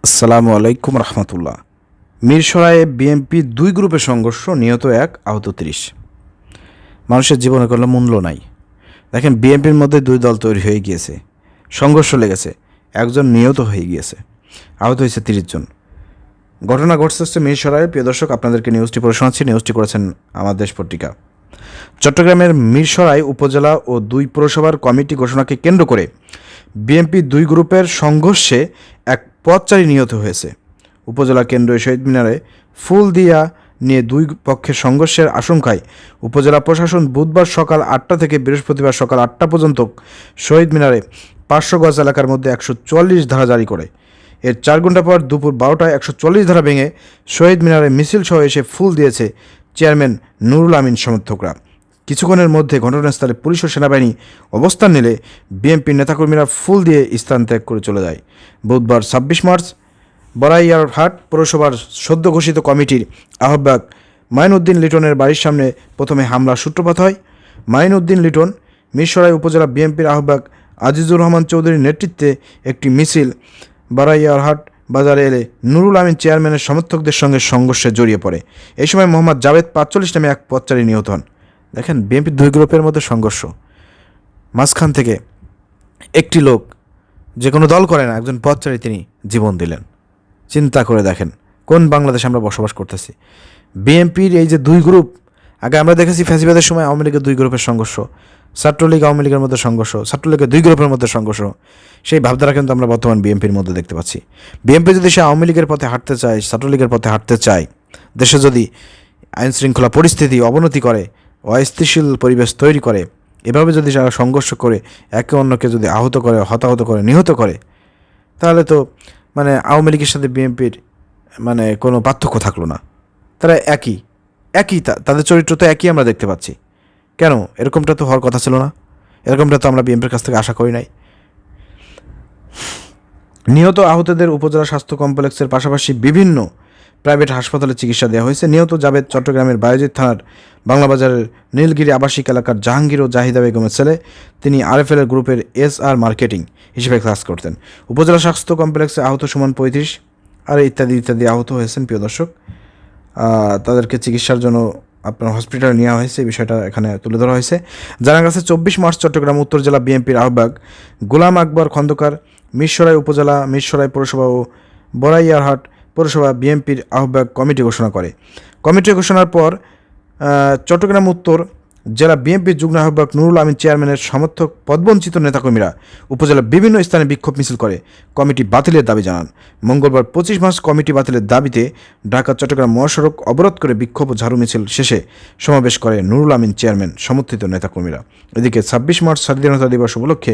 আসসালামু আলাইকুম রহমতুল্লাহ। মিরসরাইয়ে বিএনপি দুই গ্রুপের সংঘর্ষ, নিহত 1, আহত 30। মানুষের জীবনে কোনো মূল্য নাই। দেখেন, বিএনপির মধ্যে দুই দল তৈরি হয়ে গিয়েছে, সংঘর্ষ লেগেছে, একজন নিহত হয়ে গিয়েছে, আহত হয়েছে 30 জন। ঘটনা ঘটছে হচ্ছে মিরসরাইয়ে। প্রিয় দর্শক, আপনাদেরকে নিউজটি পড়ে শোনাচ্ছি। নিউজটি করেছেন আমার দেশ পত্রিকা। চট্টগ্রামের মিরসরাই উপজেলা ও 2 পৌরসভার কমিটি ঘোষণাকে কেন্দ্র করে বিএনপি দুই গ্রুপের সংঘর্ষে এক পথচারী নিহত হয়েছে। উপজেলা কেন্দ্রীয় শহীদ মিনারে ফুল দিয়া নিয়ে দুই পক্ষের সংঘর্ষের আশঙ্কায় উপজেলা প্রশাসন বুধবার সকাল 8টা থেকে বৃহস্পতিবার সকাল 8টা পর্যন্ত শহীদ মিনারে 500 গজ এলাকার মধ্যে 144 ধারা জারি করে। এর 4 ঘন্টা পর দুপুর 12টায় 144 ধারা ভেঙে শহীদ মিনারে মিছিল সহ এসে ফুল দিয়েছে চেয়ারম্যান নুরুল আমিন সমর্থকরা। কিছুক্ষণের মধ্যে ঘটনাস্থলে পুলিশ ও সেনাবাহিনী অবস্থান নিলে বিএনপির নেতাকর্মীরা ফুল দিয়ে স্থান ত্যাগ করে চলে যায়। বুধবার 26 মার্চ বড়াইয়ারহাট পৌরসভার সদ্য ঘোষিত কমিটির আহ্বায়ক মাইনউদ্দিন লিটনের বাড়ির সামনে প্রথমে হামলার সূত্রপাত হয়। মাইনউদ্দিন লিটন মিরসরাই উপজেলা বিএনপির আহ্বায়ক আজিজুর রহমান চৌধুরীর নেতৃত্বে একটি মিছিল বড়াইয়ারহাট বাজারে এলে নুরুল আমিন চেয়ারম্যানের সমর্থকদের সঙ্গে সংঘর্ষে জড়িয়ে পড়ে। এই সময় মোহাম্মদ জাভেদ 45 নামে এক পথচারী নিহত হন। দেখেন, বিএনপির দুই গ্রুপের মধ্যে সংঘর্ষ, মাঝখান থেকে একটি লোক, যে কোনো দল করে না, একজন পথচারী, তিনি জীবন দিলেন। চিন্তা করে দেখেন কোন বাংলাদেশে আমরা বসবাস করতেছি। বিএনপির এই যে দুই গ্রুপ, আগে আমরা দেখেছি ফ্যাসিবাদের সময় আওয়ামী লীগের দুই গ্রুপের সংঘর্ষ, ছাত্রলীগ আওয়ামী লীগের মধ্যে সংঘর্ষ, ছাত্রলীগের দুই গ্রুপের মধ্যে সংঘর্ষ। সেই ভাবধারা কিন্তু আমরা বর্তমান বিএনপির মধ্যে দেখতে পাচ্ছি। বিএনপি যদি সে আওয়ামী লীগের পথে হাঁটতে চায়, ছাত্রলীগের পথে হাঁটতে চায়, দেশে যদি আইন শৃঙ্খলা পরিস্থিতি অবনতি করে, অস্থিতিশীল পরিবেশ তৈরি করে, এভাবে যদি যারা সংঘর্ষ করে একে অন্যকে যদি আহত করে, হতাহত করে, নিহত করে, তাহলে তো আওয়ামী লীগের সাথে বিএনপির কোনো পার্থক্য থাকলো না। তারা একই তাদের চরিত্র তো একই আমরা দেখতে পাচ্ছি। কেন এরকমটা তো হওয়ার কথা ছিল না? এরকমটা তো আমরা বিএনপির কাছ থেকে আশা করি নাই। নিহত আহতদের উপজেলা স্বাস্থ্য কমপ্লেক্সের পাশাপাশি বিভিন্ন প্রাইভেট হাসপাতালে চিকিৎসা দেওয়া হয়েছে। নিহত জাভেদ চট্টগ্রামের বায়েজিদ থানার বাংলাবাজারের নীলগিরি আবাসিক এলাকার জাহাঙ্গীর ও জাহিদা বেগমের ছেলে। তিনি আরএফএল গ্রুপের SR মার্কেটিং হিসেবে কাজ করতেন। উপজেলা স্বাস্থ্য কমপ্লেক্সে আহত সুমন 35 আর ইত্যাদি ইত্যাদি আহত হয়েছেন। প্রিয় দর্শক, তাদেরকে চিকিৎসার জন্য আপনার হসপিটালে নেওয়া হয়েছে, এই বিষয়টা এখানে তুলে ধরা হয়েছে। জানা গেছে 24 মার্চ চট্টগ্রাম উত্তর জেলা বিএনপির আহ্বায়ক গোলাম আকবর খন্দকার মিরসরাই উপজেলা, মিরসরাই পৌরসভা ও বড়াইয়ারহাট পৌরসভা বিএনপির আহ্বায়ক কমিটি ঘোষণা করে। কমিটি ঘোষণার পর চট্টগ্রাম উত্তর জেলা বিএনপির যুগ্ম আহ্বায়ক নুরুল আমিন চেয়ারম্যানের সমর্থক পদবঞ্চিত নেতাকর্মীরা উপজেলার বিভিন্ন স্থানে বিক্ষোভ মিছিল করে কমিটি বাতিলের দাবি জানান। মঙ্গলবার 25 মার্চ কমিটি বাতিলের দাবিতে ঢাকা চট্টগ্রাম মহাসড়ক অবরোধ করে বিক্ষোভ ও ঝাড়ু মিছিল শেষে সমাবেশ করে নুরুল আমিন চেয়ারম্যান সমর্থিত নেতাকর্মীরা। এদিকে 26 মার্চ স্বাধীনতা দিবস উপলক্ষে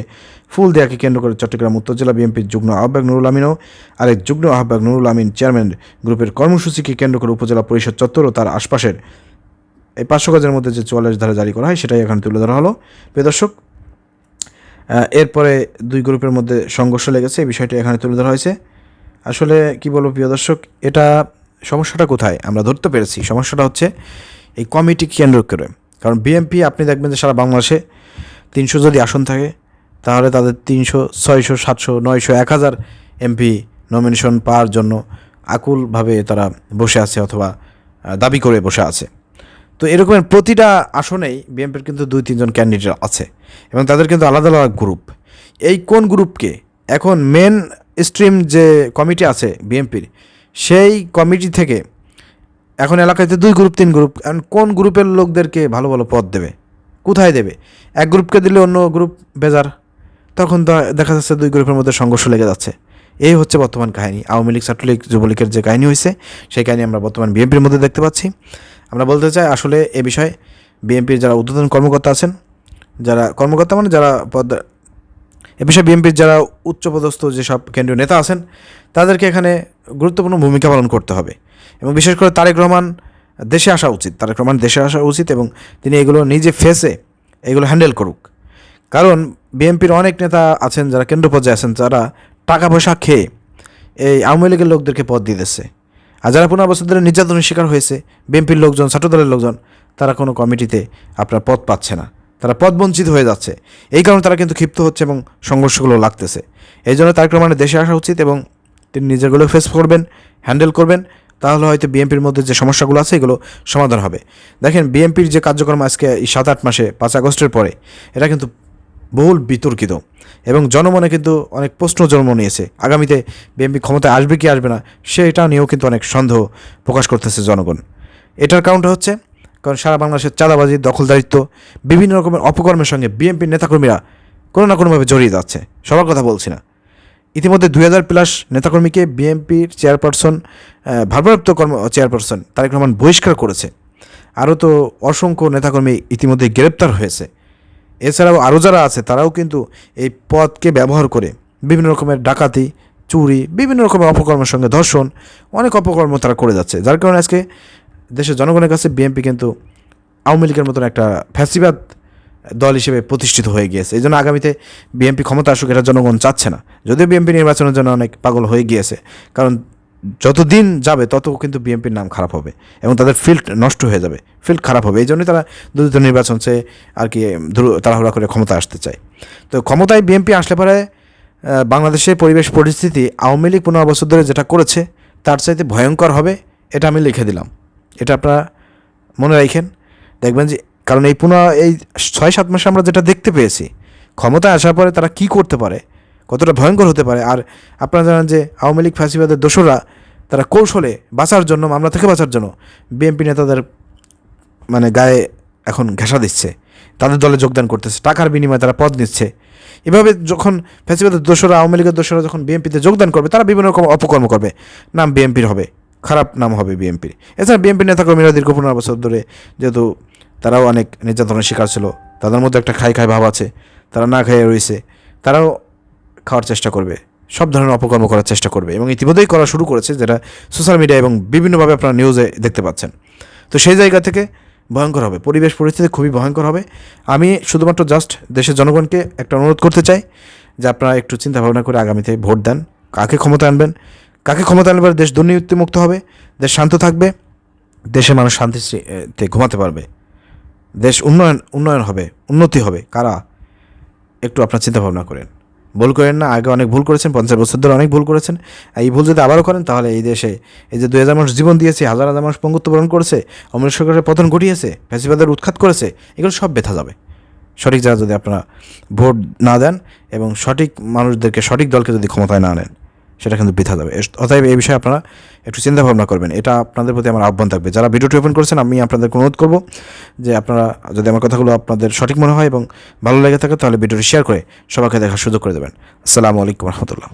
ফুল দেয়াকে কেন্দ্র করে চট্টগ্রাম উত্তর জেলা বিএনপির যুগ্ম আহ্বায়ক নুরুল আমিন ও আরেক যুগ্ম আহ্বায়ক নুরুল আমিন চেয়ারম্যান গ্রুপের কর্মসূচিকে কেন্দ্র করে উপজেলা পরিষদ চত্বর ও তার আশপাশের এই 500 গজের মধ্যে যে 44 ধারা জারি করা হয় সেটাই এখানে তুলে ধরা হলো। প্রিয় দর্শক, এরপরে দুই গ্রুপের মধ্যে সংঘর্ষ লেগেছে, এই বিষয়টি এখানে তুলে ধরা হয়েছে। আসলে কি বলবো প্রিয় দর্শক, এটা সমস্যাটা কোথায় আমরা ধরতে পেরেছি। সমস্যাটা হচ্ছে এই কমিটি কেন্দ্র করে। কারণ বিএনপি আপনি দেখবেন যে সারা বাংলাদেশে 300 যদি আসন থাকে, তাহলে তাদের 300, 600, 700, 900, 1000 এমপি নমিনেশন পাওয়ার জন্য আকুলভাবে তারা বসে আছে অথবা দাবি করে বসে আছে। তো এরকমের প্রতিটা আসনেই বিএনপির কিন্তু 2-3 জন ক্যান্ডিডেট আছে এবং তাদের কিন্তু আলাদা আলাদা গ্রুপ। এই কোন গ্রুপকে এখন মেন স্ট্রিম যে কমিটি আছে বিএনপির, সেই কমিটি থেকে এখন এলাকাতে 2 গ্রুপ 3 গ্রুপ, এখন কোন গ্রুপের লোকদেরকে ভালো ভালো পদ দেবে, কোথায় দেবে? এক গ্রুপকে দিলে অন্য গ্রুপ বেজার, তখন তো দেখা যাচ্ছে 2 গ্রুপের মধ্যে সংঘর্ষ লেগে যাচ্ছে। এই হচ্ছে বর্তমান কাহিনী। আওয়ামী লীগ, ছাত্রলীগ, যুবলীগের যে কাহিনী হয়েছে, সেই কাহিনী আমরা বর্তমান বিএনপির মধ্যে দেখতে পাচ্ছি। আমরা বলতে চাই, আসলে এ বিষয়ে বিএনপির যারা ঊর্ধ্বতন কর্মকর্তা আছেন, যারা কর্মকর্তা যারা এ বিষয়ে বিএনপির যারা উচ্চপদস্থ যেসব কেন্দ্রীয় নেতা আছেন, তাদেরকে এখানে গুরুত্বপূর্ণ ভূমিকা পালন করতে হবে এবং বিশেষ করে তারেক রহমান দেশে আসা উচিত এবং তিনি এগুলো নিজে ফেসে এগুলো হ্যান্ডেল করুক। কারণ বিএনপির অনেক নেতা আছেন যারা কেন্দ্র পর্যায়ে আছেন, যারা টাকা পয়সা খেয়ে এই আওয়ামী লীগের লোকদেরকে পদ দিয়ে দিচ্ছে। আর যারা 15 বছর ধরে নির্যাতনের শিকার হয়েছে, বিএনপির লোকজন, ছাত্রদলের লোকজন, তারা কোনো কমিটিতে আপনার পদ পাচ্ছে না, তারা পদ বঞ্চিত হয়ে যাচ্ছে। এই কারণে তারা কিন্তু ক্ষিপ্ত হচ্ছে এবং সংঘর্ষগুলো লাগতেছে। এই জন্য তারেক রহমানের দেশে আসা উচিত এবং তিনি নিজেগুলো ফেস করবেন, হ্যান্ডেল করবেন, তাহলে হয়তো বিএনপির মধ্যে যে সমস্যাগুলো আছে এগুলো সমাধান হবে। দেখেন বিএনপির যে কার্যক্রম আজকে এই 7-8 মাসে 5 আগস্টের পরে এটা কিন্তু বহুল বিতর্কিত এবং জনমনে কিন্তু অনেক প্রশ্ন জন্ম নিয়েছে। আগামীতে বিএনপি ক্ষমতায় আসবে কি আসবে না সেটা নিয়েও কিন্তু অনেক সন্দেহ প্রকাশ করতেছে জনগণ। এটার কারণটা হচ্ছে কারণ সারা বাংলাদেশের চাঁদাবাজি, দখলদারিত্ব, বিভিন্ন রকমের অপকর্মের সঙ্গে বিএনপির নেতাকর্মীরা কোনো না কোনোভাবে জড়িয়ে যাচ্ছে। সবার কথা বলছি না। ইতিমধ্যে 2000+ নেতাকর্মীকে বিএনপির চেয়ারপারসন, ভারপ্রাপ্ত চেয়ারপারসন তারেক রহমান বহিষ্কার করেছে। আরও তো অসংখ্য নেতাকর্মী ইতিমধ্যে গ্রেপ্তার হয়েছে। এছাড়াও আরও যারা আছে তারাও কিন্তু এই পদকে ব্যবহার করে বিভিন্ন রকমের ডাকাতি, চুরি, বিভিন্ন রকমের অপকর্মের সঙ্গে ধর্ষণ, অনেক অপকর্ম তারা করে যাচ্ছে। যার কারণে আজকে দেশের জনগণের কাছে বিএনপি কিন্তু আওয়ামী লীগের মতন একটা ফ্যাসিবাদ দল হিসেবে প্রতিষ্ঠিত হয়ে গিয়েছে। এই জন্য আগামীতে বিএনপি ক্ষমতা আসুক এটা জনগণ চাচ্ছে না। যদিও বিএনপি নির্বাচনের জন্য অনেক পাগল হয়ে গিয়েছে, কারণ যত দিন যাবে তত কিন্তু বিএনপির নাম খারাপ হবে এবং তাদের ফিল্ড নষ্ট হয়ে যাবে, ফিল্ড খারাপ হবে। এই জন্যই তারা দ্রুত নির্বাচন চেয়ে আর কি তাড়াহুড়া করে ক্ষমতা আসতে চায়। তো ক্ষমতায় বিএনপি আসলে পরে বাংলাদেশের পরিবেশ পরিস্থিতি আওয়ামী লীগ 15 বছর ধরে যেটা করেছে তার চাইতে ভয়ঙ্কর হবে, এটা আমি লিখে দিলাম। এটা আপনারা মনে রাখেন, দেখবেন যে কারণ এই 6-7 মাসে আমরা যেটা দেখতে পেয়েছি ক্ষমতায় আসার পরে তারা কি করতে পারে, কতটা ভয়ঙ্কর হতে পারে। আর আপনারা জানেন যে আওয়ামী লীগ ফ্যাসিবাদের দোসররা তারা কৌশলে বাঁচার জন্য, মামলা থেকে বাঁচার জন্য বিএনপি নেতাদের মানে গায়ে এখন ঘেঁষা দিচ্ছে, তাদের দলে যোগদান করতেছে, টাকার বিনিময়ে তারা পদ নিচ্ছে। এভাবে যখন ফ্যাসিবাদের দোসররা, আওয়ামী লীগের দোসররা যখন বিএনপিতে যোগদান করবে তারা বিভিন্ন রকম অপকর্ম করবে, নাম বিএনপির হবে, খারাপ নাম হবে বিএনপির। এছাড়া বিএনপির নেতাকর্মীরা দীর্ঘ 15 বছর ধরে যেহেতু তারাও অনেক নির্যাতনের শিকার ছিল, তাদের মধ্যে একটা খাই ভাব আছে, তারা না খাইয়ে রয়েছে, তারাও খাওয়ার চেষ্টা করবে, সব ধরনের অপকর্ম করার চেষ্টা করবে এবং ইতিমধ্যেই করা শুরু করেছে, যেটা সোশ্যাল মিডিয়া এবং বিভিন্নভাবে আপনারা নিউজে দেখতে পাচ্ছেন। তো সেই জায়গা থেকে ভয়ঙ্কর হবে, পরিবেশ পরিস্থিতি খুবই ভয়ঙ্কর হবে। আমি শুধুমাত্র জাস্ট দেশের জনগণকে একটা অনুরোধ করতে চাই যে আপনারা একটু চিন্তা ভাবনা করে আগামীতে ভোট দেন, কাকে ক্ষমতা আনবেন, কাকে ক্ষমতা আনলে দেশ দুর্নীতিমুক্ত হবে, দেশ শান্ত থাকবে, দেশের মানুষ শান্তিতে ঘুমাতে পারবে, দেশ উন্নয়ন হবে, উন্নতি হবে। কারা একটু আপনার চিন্তা ভাবনা করেন, ভুল করেন না। আগে অনেক ভুল করেছেন, 50 বছর ধরে অনেক ভুল করেছেন। এই ভুল যদি আবারও করেন তাহলে এই দেশে এই যে 2000 মানুষ জীবন দিয়েছে, হাজার হাজার মানুষ পঙ্গুত্ব বরণ করেছে, অমৃত সরকারের পতন ঘটিয়েছে, ফ্যাসিবাদের উৎখাত করেছে, এগুলো সব ব্যথা যাবে সঠিক জায়গা যদি আপনারা ভোট না দেন এবং সঠিক মানুষদেরকে, সঠিক দলকে যদি ক্ষমতায় না আনেন, সেটা কিন্তু বৃথা যাবে। অতএব এই বিষয়ে আপনারা একটু চিন্তা ভাবনা করবেন, এটা আপনাদের প্রতি আমার আহ্বান থাকবে। যারা ভিডিওটি ওপেন করেছেন আমি আপনাদেরকে অনুরোধ করব যে আপনারা যদি আমার কথাগুলো আপনাদের সঠিক মনে হয় এবং ভালো লেগে থাকে তাহলে ভিডিওটি শেয়ার করে সবাইকে দেখার সুযোগ করে দেবেন। আসসালামু আলাইকুম রহমতুল্লাহ।